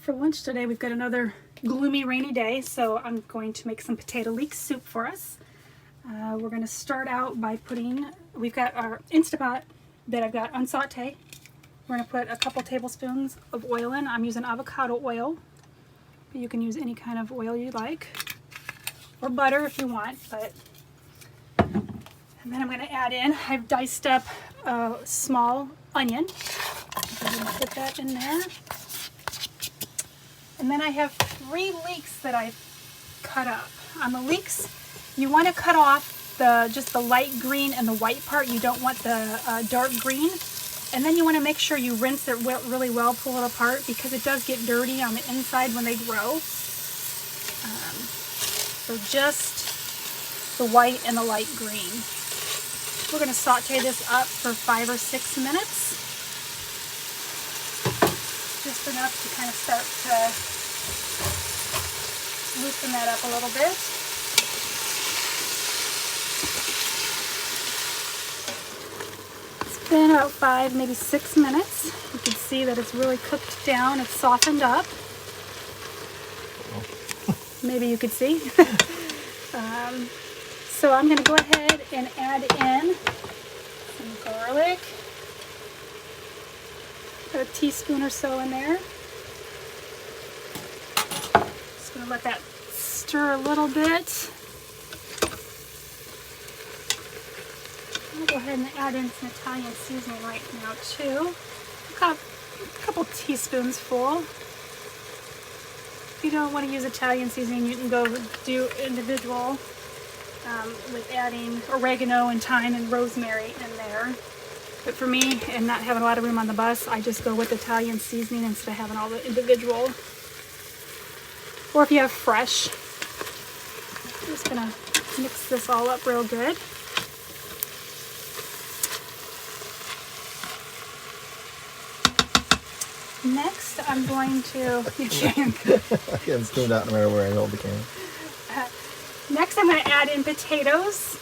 For lunch today, we've got another gloomy, rainy day, so I'm going to make some potato leek soup for us. We're going to start out by we've got our Instapot that I've got on saute. We're going to put a couple tablespoons of oil in. I'm using avocado oil, but you can use any kind of oil you like, or butter if you want. And then I'm going to add in, I've diced up a small onion. I'm going to put that in there. And then I have 3 leeks that I've cut up. On the leeks, you want to cut off just the light green and the white part. You don't want the dark green. And then you want to make sure you rinse it really well, pull it apart, because it does get dirty on the inside when they grow. So just the white and the light green. We're going to saute this up for 5 or 6 minutes. Just enough to kind of start to loosen that up a little bit. It's been about 5, maybe 6 minutes. You can see that it's really cooked down, it's softened up. Maybe you could see. So I'm going to go ahead and add in some garlic. Got a teaspoon or so in there. Just going to let that stir a little bit. I'm going to go ahead and add in some Italian seasoning right now too. A couple teaspoons full. If you don't want to use Italian seasoning, you can go do individual with adding oregano and thyme and rosemary in there. But for me, and not having a lot of room on the bus, I just go with Italian seasoning instead of having all the individual. Or if you have fresh. I'm just going to mix this all up real good. Next, I'm going to... You can. I can steam out no matter where I hold the can. Next, I'm going to add in potatoes.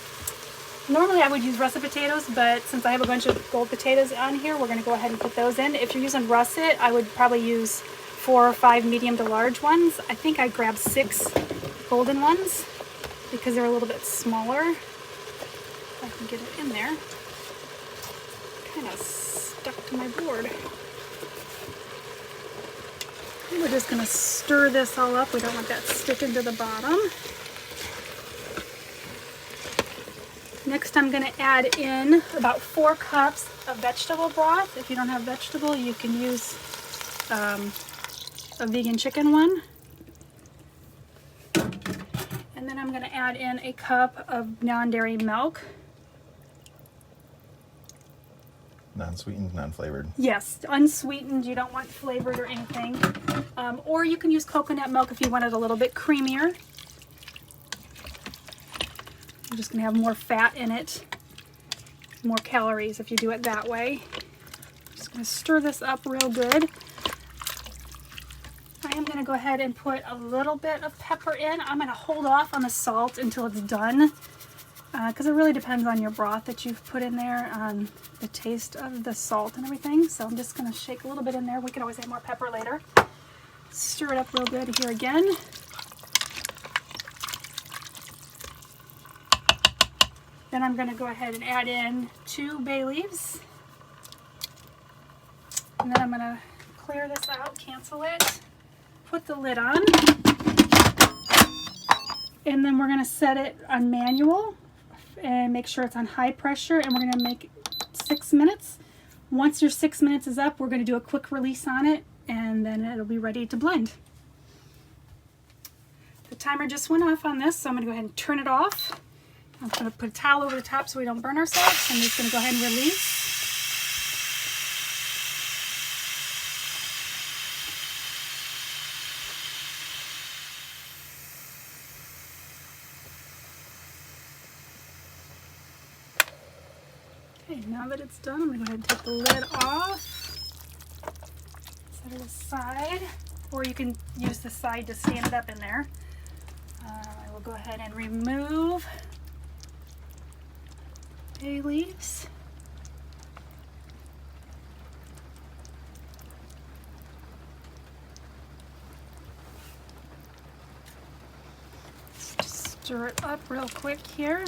Normally I would use russet potatoes, but since I have a bunch of gold potatoes on here, we're going to go ahead and put those in. If you're using russet, I would probably use 4 or 5 medium to large ones. I think I grabbed 6 golden ones because they're a little bit smaller. If I can get it in there. Kind of stuck to my board. And we're just going to stir this all up. We don't want that sticking to the bottom. Next, I'm going to add in about 4 cups of vegetable broth. If you don't have vegetable, you can use a vegan chicken one. And then I'm going to add in a cup of non-dairy milk. Non-sweetened, non-flavored. Yes, unsweetened. You don't want flavored or anything. Or you can use coconut milk if you want it a little bit creamier. You're just going to have more fat in it, more calories if you do it that way. Just going to stir this up real good. I am going to go ahead and put a little bit of pepper in. I'm going to hold off on the salt until it's done, because it really depends on your broth that you've put in there, on the taste of the salt and everything. So I'm just going to shake a little bit in there. We can always add more pepper later. Stir it up real good here again. Then I'm going to go ahead and add in 2 bay leaves. And then I'm going to clear this out, cancel it, put the lid on. And then we're going to set it on manual and make sure it's on high pressure. And we're going to make 6 minutes. Once your 6 minutes is up, we're going to do a quick release on it, and then it'll be ready to blend. The timer just went off on this, so I'm going to go ahead and turn it off. I'm going to put a towel over the top so we don't burn ourselves. I'm just going to go ahead and release. Okay, now that it's done, I'm going to go ahead and take the lid off. Set it aside. Or you can use the side to stand it up in there. I will go ahead and remove bay leaves. Stir it up real quick here.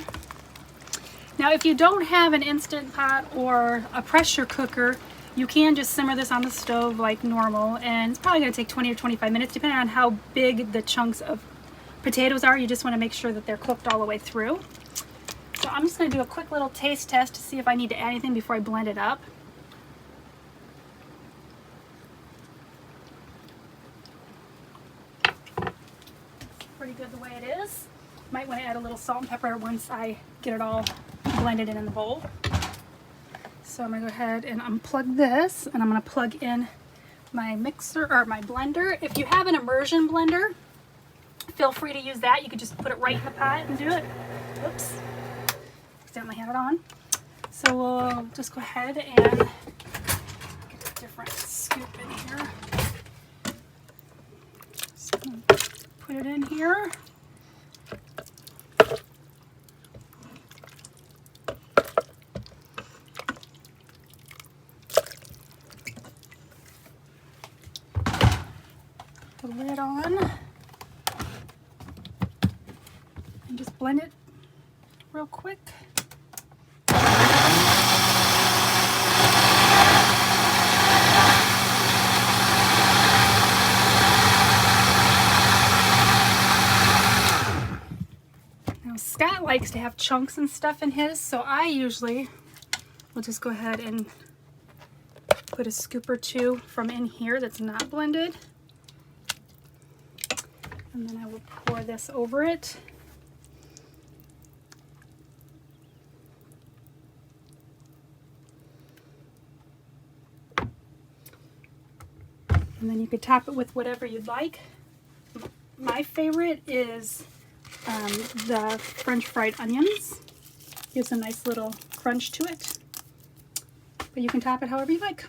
Now, if you don't have an Instant Pot or a pressure cooker, you can just simmer this on the stove like normal, and it's probably going to take 20 or 25 minutes depending on how big the chunks of potatoes are. You just want to make sure that they're cooked all the way through. So I'm just going to do a quick little taste test to see if I need to add anything before I blend it up. Pretty good the way it is. Might want to add a little salt and pepper once I get it all blended in the bowl. So I'm going to go ahead and unplug this, and I'm going to plug in my mixer or my blender. If you have an immersion blender, feel free to use that. You could just put it right in the pot and do it. Oops, accidentally had it on. So we'll just go ahead and get a different scoop in here. Just gonna put it in here. The lid on and just blend it real quick. Now Scott likes to have chunks and stuff in his, so I usually will just go ahead and put a scoop or two from in here that's not blended. And then I will pour this over it. And then you could top it with whatever you'd like. My favorite is the French fried onions. Gives a nice little crunch to it. But you can top it however you like.